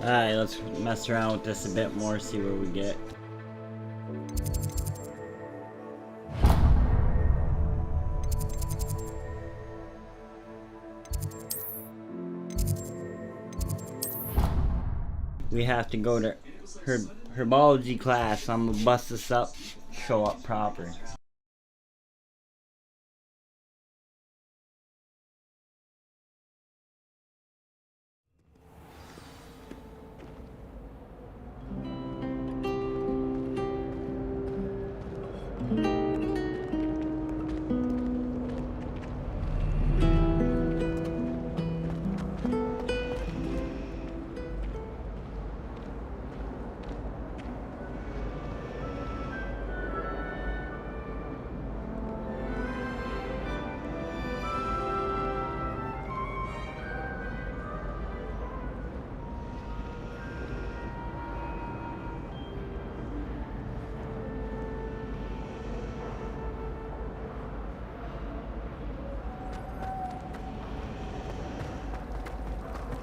Alright, let's mess around with this a bit more, see where we get. We have to go to herbology class, so I'm gonna bust this up, show up proper.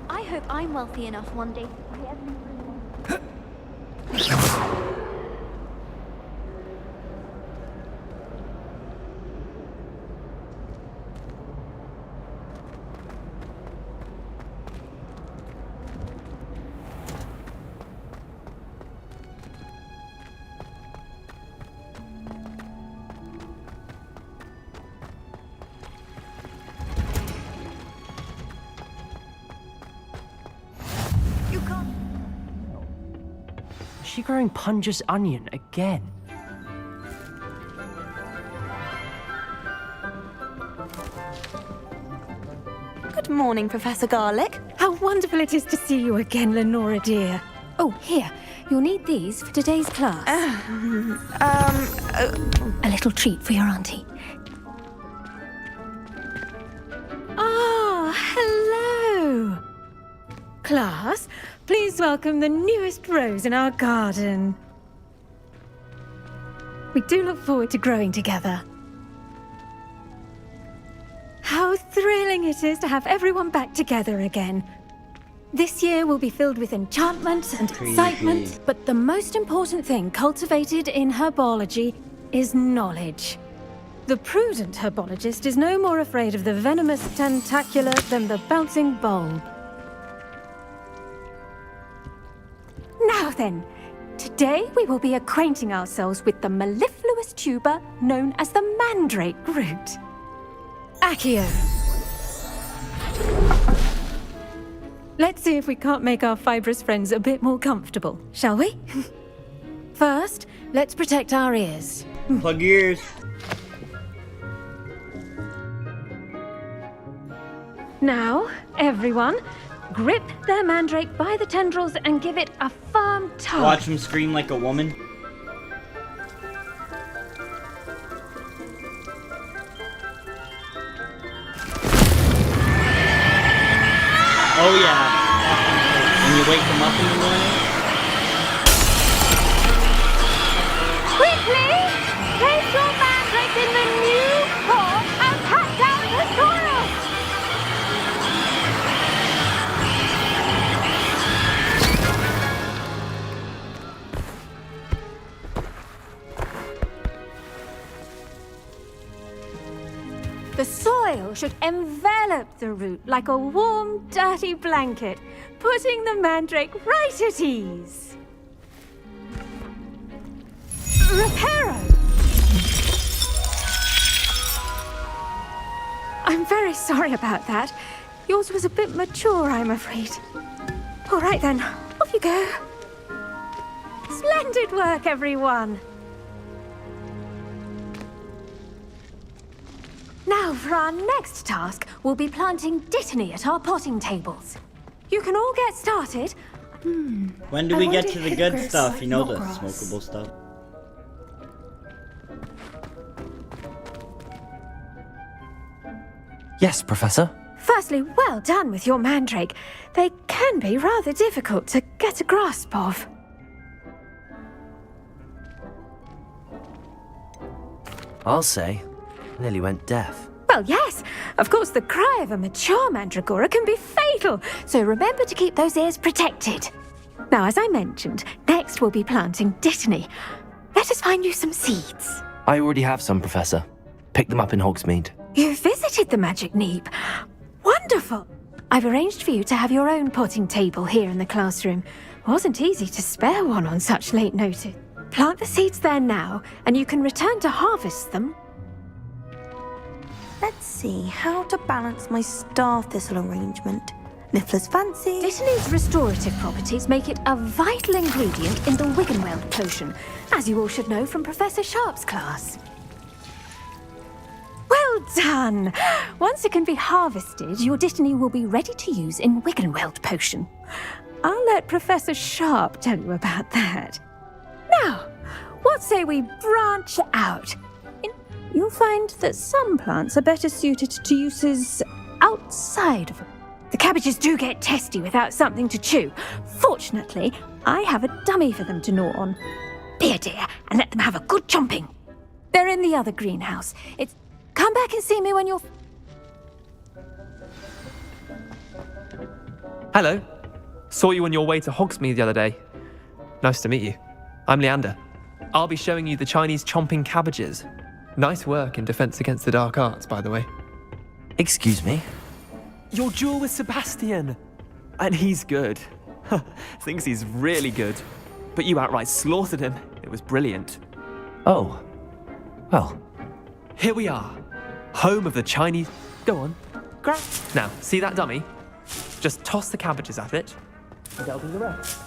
I hope I'm wealthy enough one day to buy everything. Is she growing Punja's onion again? Good morning, Professor Garlic. How wonderful it is to see you again, Lenora dear. Oh, here. You'll need these for today's class. A little treat for your auntie. Ah, hello. Class, please welcome the newest rose in our garden. We do look forward to growing together. How thrilling it is to have everyone back together again. This year will be filled with enchantment and excitement, but the most important thing cultivated in herbology is knowledge. The prudent herbologist is no more afraid of the venomous tentacula than the bouncing bulb. Now then, today we will be acquainting ourselves with the mellifluous tuber known as the mandrake root. Accio. Let's see if we can't make our fibrous friends a bit more comfortable, shall we? First, let's protect our ears. Plug your ears. Now, everyone, grip their mandrake by the tendrils and give it a firm tug. Watch him scream like a woman. Oh yeah. When you wake him up in the morning. Quickly! Place your mandrake in the new pot and cut down the soil! The soil should envelop the root like a warm, dirty blanket, putting the mandrake right at ease. Reparo! I'm very sorry about that. Yours was a bit mature, I'm afraid. All right then, off you go. Splendid work, everyone. Now, for our next task, we'll be planting dittany at our potting tables. You can all get started. When do we get to the good stuff? You know, the smokable stuff. Yes, Professor. Firstly, well done with your mandrake. They can be rather difficult to get a grasp of. I'll say. Nearly went deaf. Well, yes. Of course, the cry of a mature mandragora can be fatal, so remember to keep those ears protected. Now, as I mentioned, next we'll be planting Dittany. Let us find you some seeds. I already have some, Professor. Picked them up in Hogsmeade. You visited the Magic Neep. Wonderful! I've arranged for you to have your own potting table here in the classroom. Wasn't easy to spare one on such late notice. Plant the seeds there now, and you can return to harvest them. Let's see how to balance my star thistle arrangement. Niffler's fancy. Dittany's restorative properties make it a vital ingredient in the Wiggenweld potion, as you all should know from Professor Sharp's class. Well done! Once it can be harvested, your Dittany will be ready to use in Wiggenweld potion. I'll let Professor Sharp tell you about that. Now, what say we branch out? You'll find that some plants are better suited to uses outside of. The cabbages do get testy without something to chew. Fortunately, I have a dummy for them to gnaw on. Be a dear and let them have a good chomping. They're in the other greenhouse. Come back and see me when you're... Hello. Saw you on your way to Hogsmeade the other day. Nice to meet you. I'm Leander. I'll be showing you the Chinese chomping cabbages. Nice work in Defense Against the Dark Arts, by the way. Excuse me? Your duel with Sebastian! And he's good. Thinks he's really good. But you outright slaughtered him. It was brilliant. Oh. Well. Here we are. Home of the Chinese... Go on. Grab. Now, see that dummy? Just toss the cabbages at it. And they'll do the rest.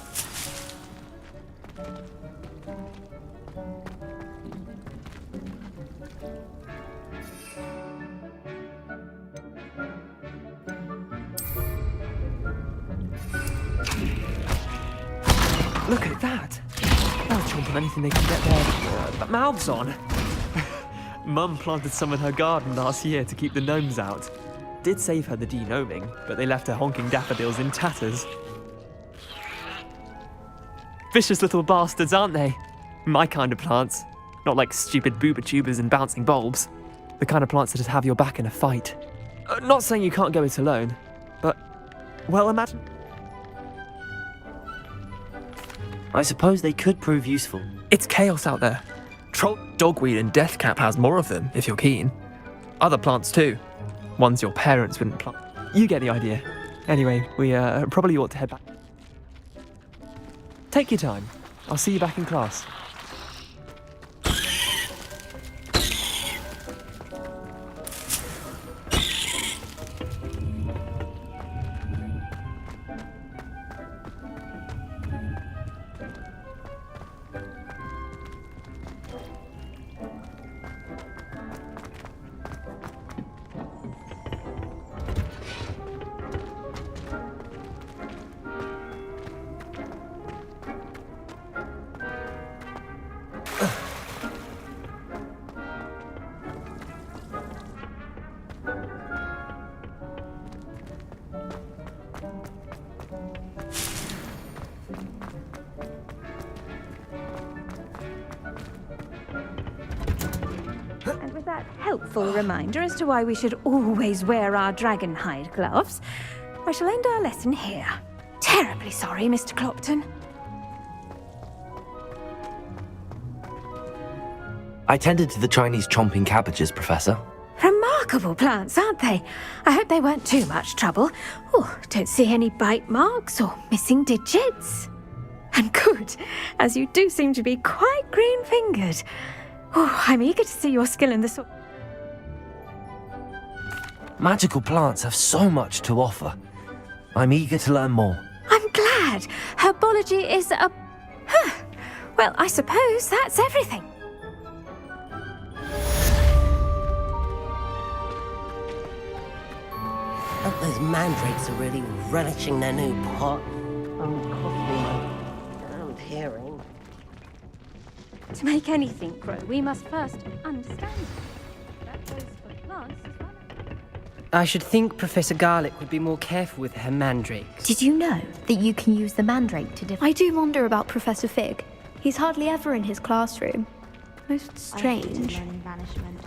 Look at that! They'll chomp on anything they can get their mouths on. Mum planted some in her garden last year to keep the gnomes out. Did save her the de-gnoming, but they left her honking daffodils in tatters. Vicious little bastards, aren't they? My kind of plants. Not like stupid booba tubers and bouncing bulbs. The kind of plants that have your back in a fight. Not saying you can't go it alone, but... Well, imagine... I suppose they could prove useful. It's chaos out there. Troll, dogweed and deathcap has more of them, if you're keen. Other plants too. Ones your parents wouldn't plant. You get the idea. Anyway, we probably ought to head back. Take your time. I'll see you back in class. And with that helpful reminder as to why we should always wear our dragon hide gloves, I shall end our lesson here. Terribly sorry, Mr. Clopton. I tended to the Chinese chomping cabbages, Professor. Remarkable plants, aren't they? I hope they weren't too much trouble. Oh, don't see any bite marks or missing digits. And good, as you do seem to be quite green-fingered. Oh, I'm eager to see your skill in the sort. Magical plants have so much to offer. I'm eager to learn more. I'm glad. Herbology is a... Well, I suppose that's everything. I hope those mandrakes are really relishing their new pot. Oh, hearing. To make anything grow, we must first understand it. That goes for plants as well. I should think Professor Garlick would be more careful with her mandrakes. Did you know that you can use the mandrake to I do wonder about Professor Fig. He's hardly ever in his classroom. Most strange. Banishment.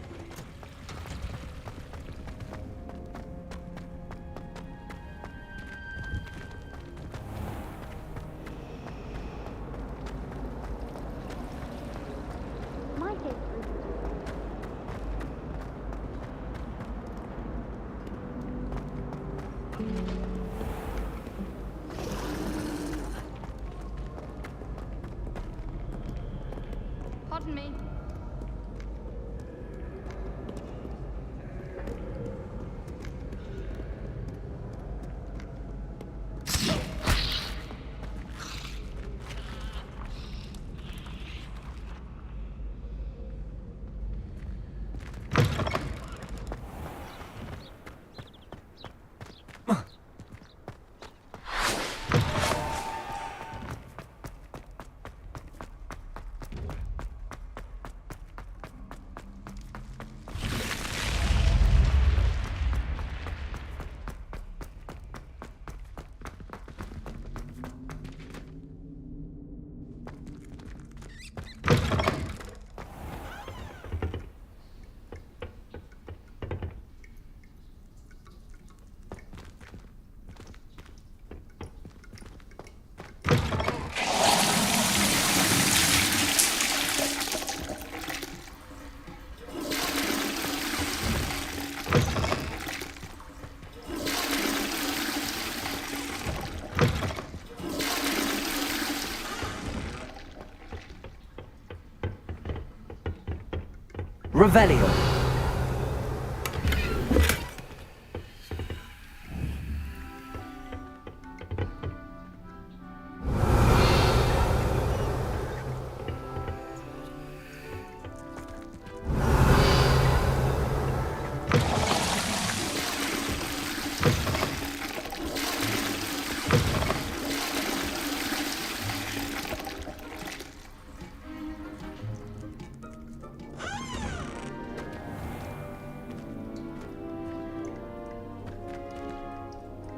Revelio.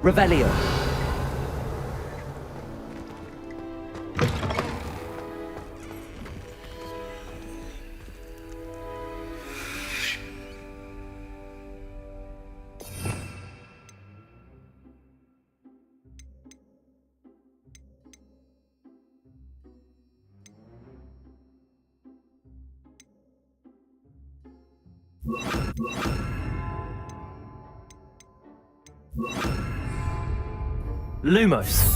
Revelio. Lumos.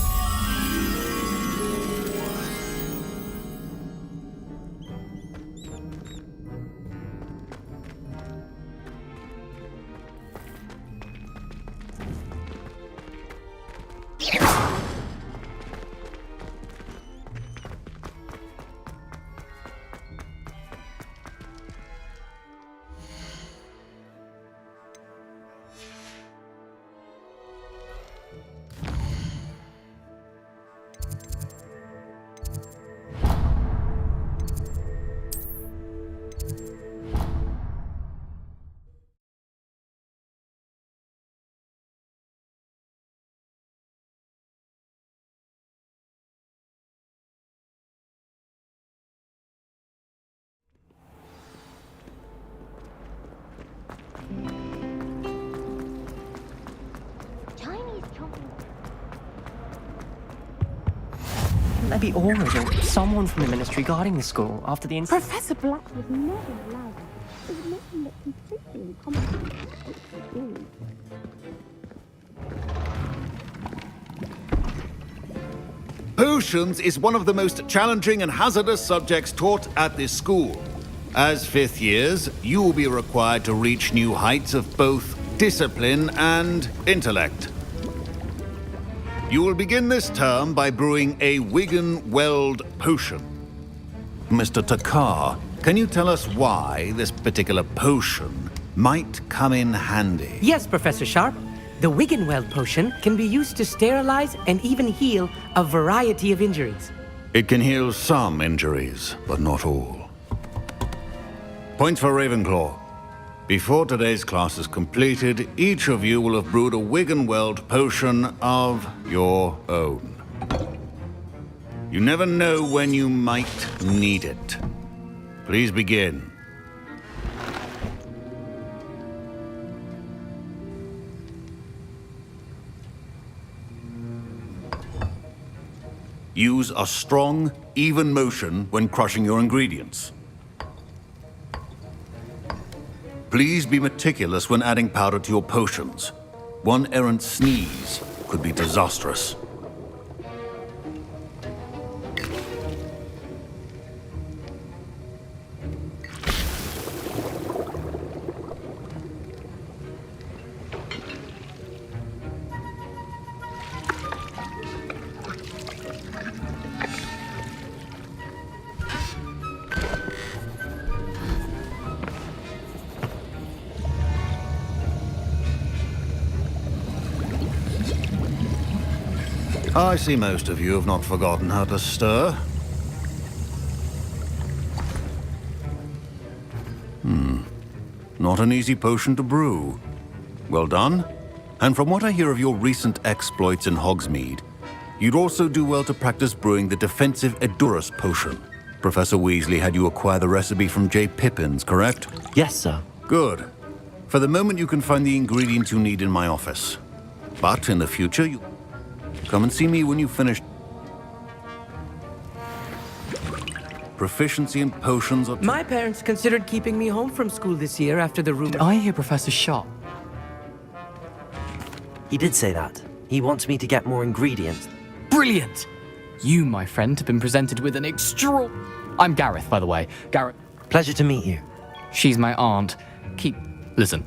Maybe Aura or someone from the ministry guarding the school after the incident. Professor Black would never allow that. It would make him look completely incompetent. Potions is one of the most challenging and hazardous subjects taught at this school. As fifth years, you will be required to reach new heights of both discipline and intellect. You will begin this term by brewing a Wigan-Weld potion. Mr. Takar, can you tell us why this particular potion might come in handy? Yes, Professor Sharp. The Wiggenweld potion can be used to sterilize and even heal a variety of injuries. It can heal some injuries, but not all. Points for Ravenclaw. Before today's class is completed, each of you will have brewed a Wiggenweld potion of your own. You never know when you might need it. Please begin. Use a strong, even motion when crushing your ingredients. Please be meticulous when adding powder to your potions. One errant sneeze could be disastrous. I see most of you have not forgotten how to stir. Not an easy potion to brew. Well done. And from what I hear of your recent exploits in Hogsmeade, you'd also do well to practice brewing the defensive Edurus potion. Professor Weasley had you acquire the recipe from J. Pippins, correct? Yes, sir. Good. For the moment, you can find the ingredients you need in my office. But in the future, you come and see me when you've finished. Proficiency in potions are... My parents considered keeping me home from school this year after the rumor. Did I hear Professor Sharp? He did say that. He wants me to get more ingredients. Brilliant! You, my friend, have been presented with an I'm Gareth, by the way. Gareth. Pleasure to meet you. She's my aunt. Listen,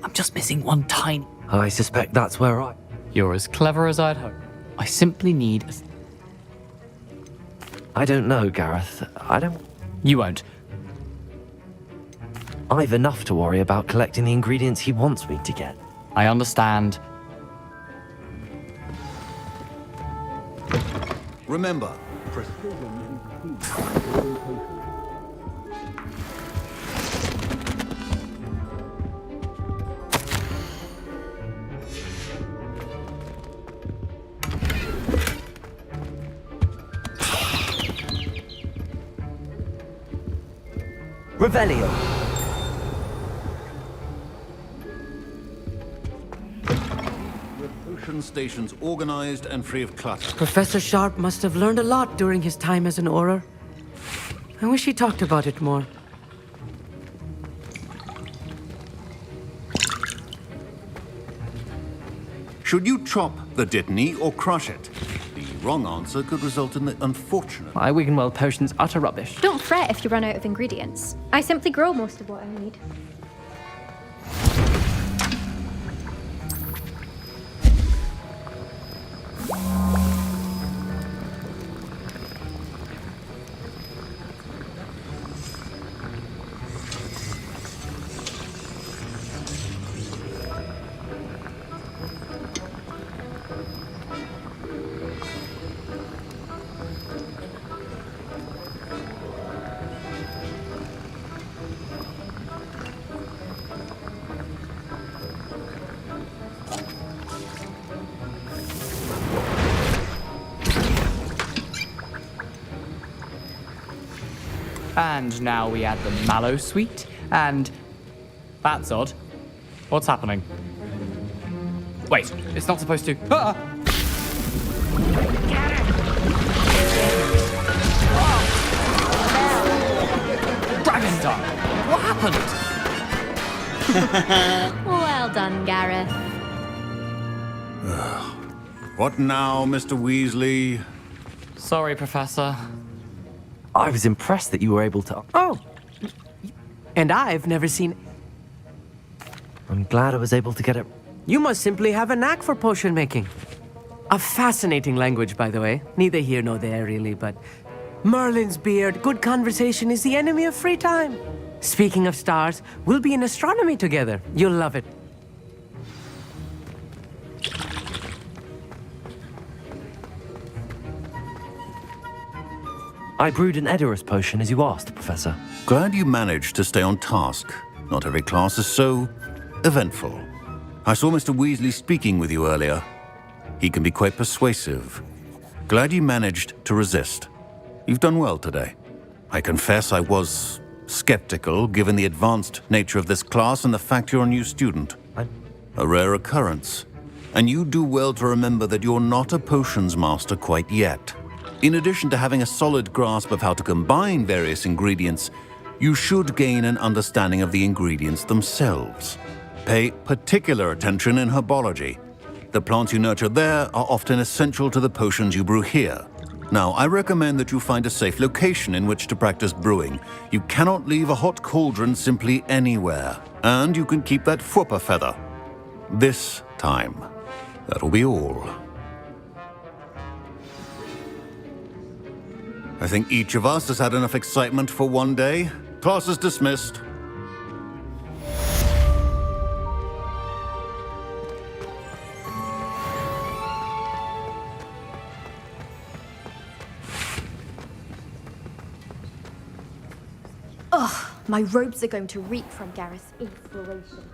I'm just missing one tiny... I suspect that's where I... You're as clever as I'd hope. I simply need... I don't know, Gareth. I don't... You won't. I've enough to worry about collecting the ingredients he wants me to get. I understand. Remember, Revelio. potion stations organized and free of clutter. Professor Sharp must have learned a lot during his time as an Auror. I wish he talked about it more. Should you chop the Dittany or crush it? The wrong answer could result in the unfortunate. My Wiggenweld potion's utter rubbish. Don't fret if you run out of ingredients. I simply grow most of what I need. And now we add the mallow sweet, and... That's odd. What's happening? Wait, it's not supposed to... Ah! Dragon Star! What happened? Well done, Gareth. What now, Mr. Weasley? Sorry, Professor. I was impressed that you were able to... Oh! And I've never seen... I'm glad I was able to get it... You must simply have a knack for potion making. A fascinating language, by the way. Neither here nor there, really, but... Merlin's beard, good conversation is the enemy of free time. Speaking of stars, we'll be in astronomy together. You'll love it. I brewed an Edorus potion as you asked, Professor. Glad you managed to stay on task. Not every class is so eventful. I saw Mr. Weasley speaking with you earlier. He can be quite persuasive. Glad you managed to resist. You've done well today. I confess I was skeptical, given the advanced nature of this class and the fact you're a new student. A rare occurrence. And you do well to remember that you're not a potions master quite yet. In addition to having a solid grasp of how to combine various ingredients, you should gain an understanding of the ingredients themselves. Pay particular attention in herbology. The plants you nurture there are often essential to the potions you brew here. Now, I recommend that you find a safe location in which to practice brewing. You cannot leave a hot cauldron simply anywhere. And you can keep that Fwooper feather. This time. That'll be all. I think each of us has had enough excitement for one day. Class is dismissed. Ugh, my robes are going to reek from Gareth's inspiration.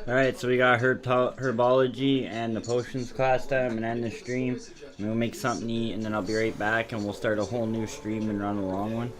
Alright, so we got herbology and the potions class done. I'm gonna end the stream. I'm gonna make something to eat, and then I'll be right back, and we'll start a whole new stream and run a long one.